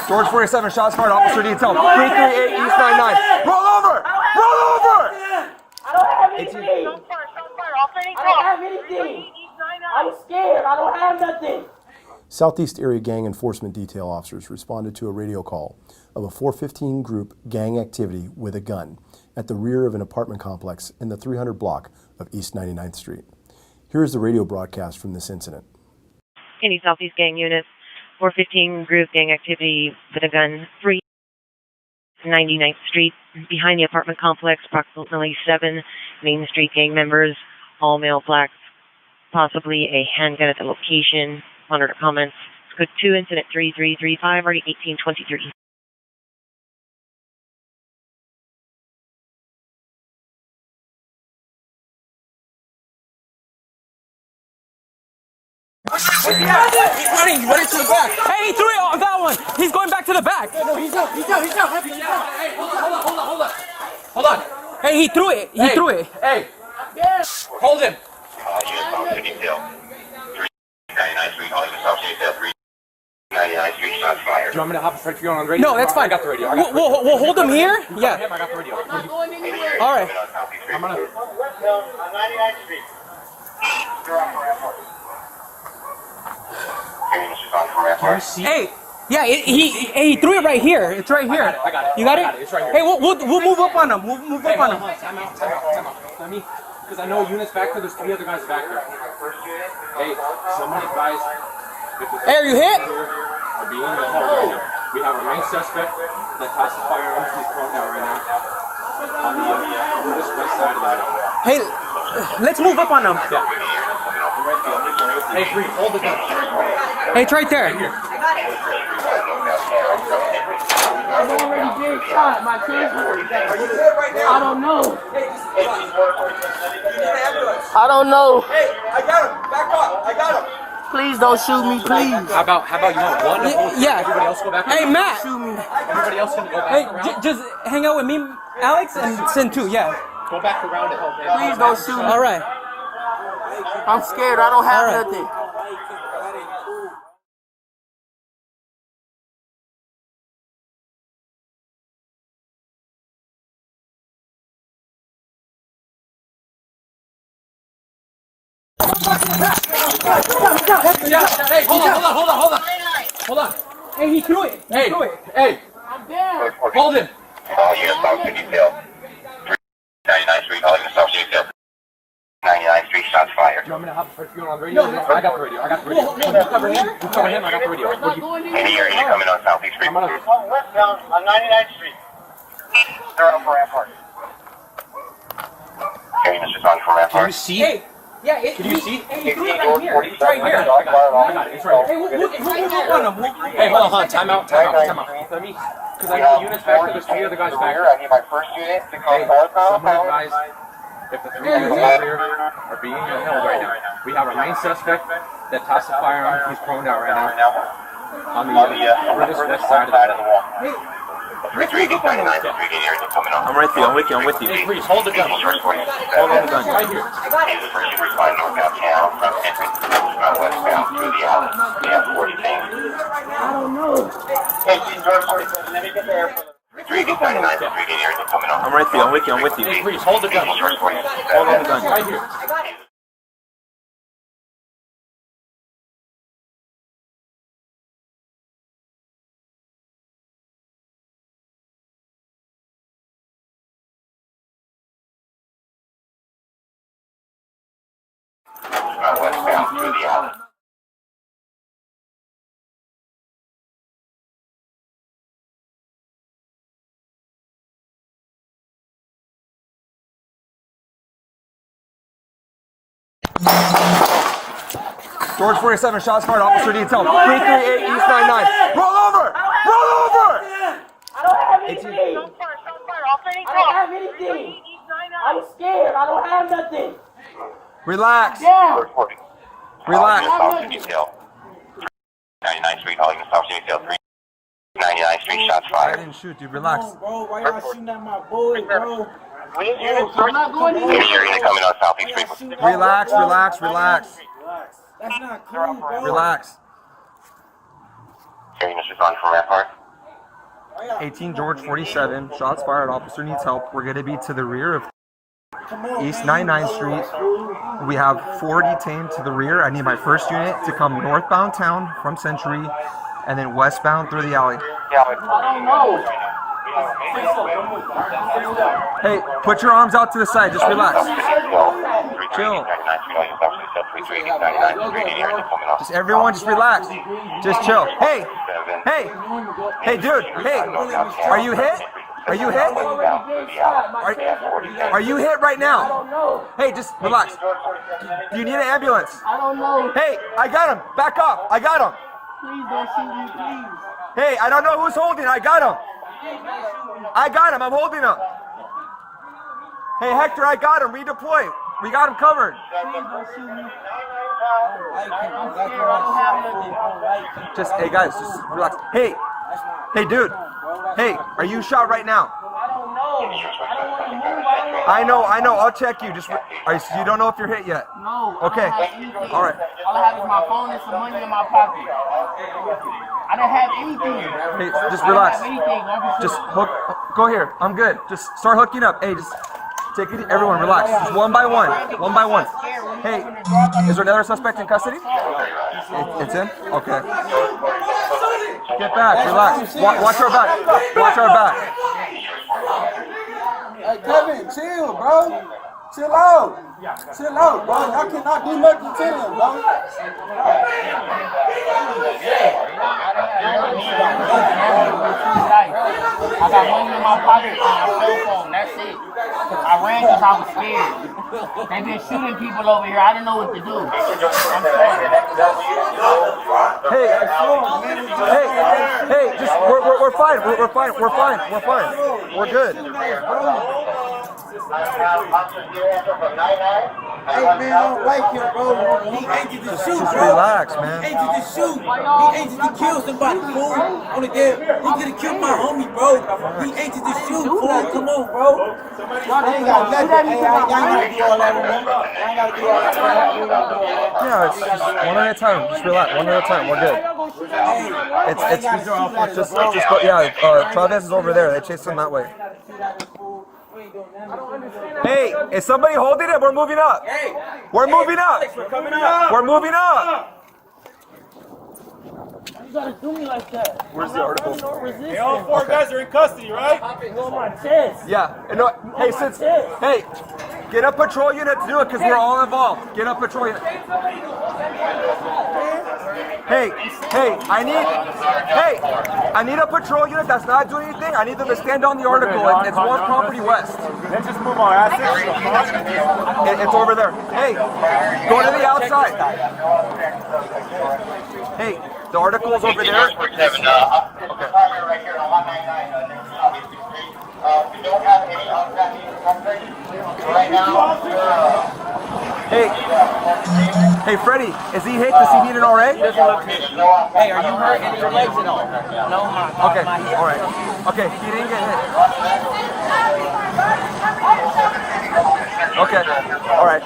George 47, shots fired, officer detail. 338 East 99. Roll over! Roll over! I don't have anything. I don't have anything. I'm scared. I don't have nothing. Southeast Area Gang Enforcement Detail officers responded to a radio call of a 415 group gang activity with a gun at the rear of an apartment complex in the 300 block of East 99th Street. Here is the radio broadcast from this incident. Any Southeast Gang units, 415 group gang activity with a gun, 399th Street, behind the apartment complex, approximately 7 Main Street gang members, all male blacks, possibly a handgun at the location. Monitor comments. Code 2, incident 3335, already 1823. He's running to the back. Hey, he threw it on that one. He's going back to the back. No, he's out. Hey, hold on. Hey, he threw it. He threw it. Hey. Yeah. Hold him. Do you want me to hop a straight on the radio? No, that's fine. I got the radio. We'll hold him here. Yeah. I got the radio. I'm not going anywhere. All right. I'm gonna. On 99th Street. Can you see? Hey. Yeah, he threw it right here. It's right here. I got it. You got it? It's right here. Hey, we'll move up on him. We'll move up on him. Time out. Let me, because I know units back there. There's 3 other guys back there. Hey, someone advise. Hey, are you hit? Are being held right now. We have a main suspect that tossed the firearm. He's thrown out right now on this west side of the house. Hey, let's move up on him. Yeah. Hey, Bree, hold the gun. Hey, it's right there. I'm already being shot. My kids. I don't know. I don't know. Hey, I got him. Back up. I got him. Please don't shoot me, please. How about you want one? Yeah. Everybody else go back. Hey, Matt. Shoot me. Everybody else can go back Hey, around. just hang out with me, Alex, and Sin too. Yeah. Go back around and help. Please don't shoot me. All right. I'm scared. I don't have All right. nothing. Hey, hold on. Hey, he threw it. Hey, I'm down. hold him. South Detail. 99th Street, calling the South Detail. 99th Street, shots fired. Do you want me to hop straight on the radio? I got the radio. You cover him. I got the radio. I'm not going Any anywhere. area coming on Southeast Street. Westbound on 99th Street. They're up for Rampart. Okay, this is on for Rampart. Can you see? Hey. Yeah, Can you see? Hey, he threw it right here. It's right here. I got it. It's right Hey, here. we'll move up on him. Hey, hold on. Time out. Let me, because I know units back there. There's 3 other guys back there. I need my first unit to come forward. Someone advise if the 3 units over here are being held right now. We have a main suspect that tossed the firearm. He's prone out right now on the furthest west side of the wall. 339 coming on. I'm with you. Hey, please hold the gun. Hold on the gun. Right here. He's the first responder northbound channel from entrance westbound through the alley. We have 40 things. I don't know. Hey, George 47, let me get there. 339 coming on. I'm with you. Hey, please hold the gun. Hold on the gun. Right here. Westbound through the alley. George 47, shots fired, officer detail. 338 East 99. Roll over! Roll over! I don't have anything. I don't have anything. I'm scared. I don't have nothing. Relax. Down. Relax. South Detail. 99th Street, calling the South Detail. 99th Street, shots I fired. didn't shoot, dude. Relax. Bro, why y'all shooting at my boy, bro? I'm not going anywhere. Any area coming on Southeast Street. Relax. That's not cool, bro. Relax. Carry Mr. Vaughn from Rampart. 18 George 47, shots fired, officer needs help. We're gonna be to the rear of East 99th Street. We have 4 detained to the rear. I need my first unit to come northbound town from Century and then westbound through the alley. Hey, put your arms out to the side, just relax. Chill. Just everyone, just relax. Just chill. Hey, dude, hey, are you hit? Are you hit? Are you hit right now? Hey, just relax. Do you need an ambulance? I don't know. Hey, I got him. Back up. I got him. Please don't shoot me, please. Hey, I don't know who's holding. I got him. I got him. I'm holding him. Hey, Hector, I got him. Redeploy. We got him covered. Please don't shoot me. I'm scared. I don't have nothing. Just, hey guys, just relax. Hey, dude. Hey, are you shot right now? I don't know. I don't want to move. I know. I'll check you. Just, you don't know if you're hit yet? No. Okay. I don't have anything. All right. All I have is my phone and some money in my pocket. I don't have anything. Hey, just relax. I don't have anything, officer. Just hook. Go here. I'm good. Just start hooking up. Hey, just take it. Everyone, relax. Just one by one. One by one. Hey, is there another suspect in custody? It's in? Okay. Get back. Relax. Watch our back. Watch our back. Hey, Kevin, chill, bro. Chill out. Chill out, bro. Y'all cannot do nothing to him, bro. I got money in my pocket and my cell phone. That's it. I ran because I was scared. They've been shooting people over here. I didn't know what to do. I'm sorry. Hey, just we're fine. We're fine. We're good. Hey, man, I don't like him, bro. He anxious to shoot, Just bro. relax, man. He anxious to shoot. He anxious to kill somebody, fool. On the dead. He could have killed my homie, bro. He anxious to shoot, fool. Come on, bro. I ain't got nothing. I ain't got to do all that, remember? I ain't got to do all that. Yeah, it's just one at a time. Just relax. One at a time. We're good. It's just go. Yeah, Travis is over there. They chased him that way. Hey, is somebody holding it? We're moving up. We're moving up. We're moving up. You gotta do me like that. Where's the article? No resistance. Hey, all 4 guys are in custody, right? Go on my chest. Yeah. No, hey, hey, get a patrol unit to do it because we're all involved. Get a patrol unit. Hey, I need a patrol unit that's not doing anything. I need them to stand on the article. It's 1 Property West. Let's just move our assets. It's over there. Hey, go to the outside. Hey, the article's over there. Right here on 199. We don't have any right now. Hey, Freddie, is he hit? Does he need an RA? Hey, are you hurt in your legs at all? No, Okay, all right. Okay, he didn't get hit. Okay, all right.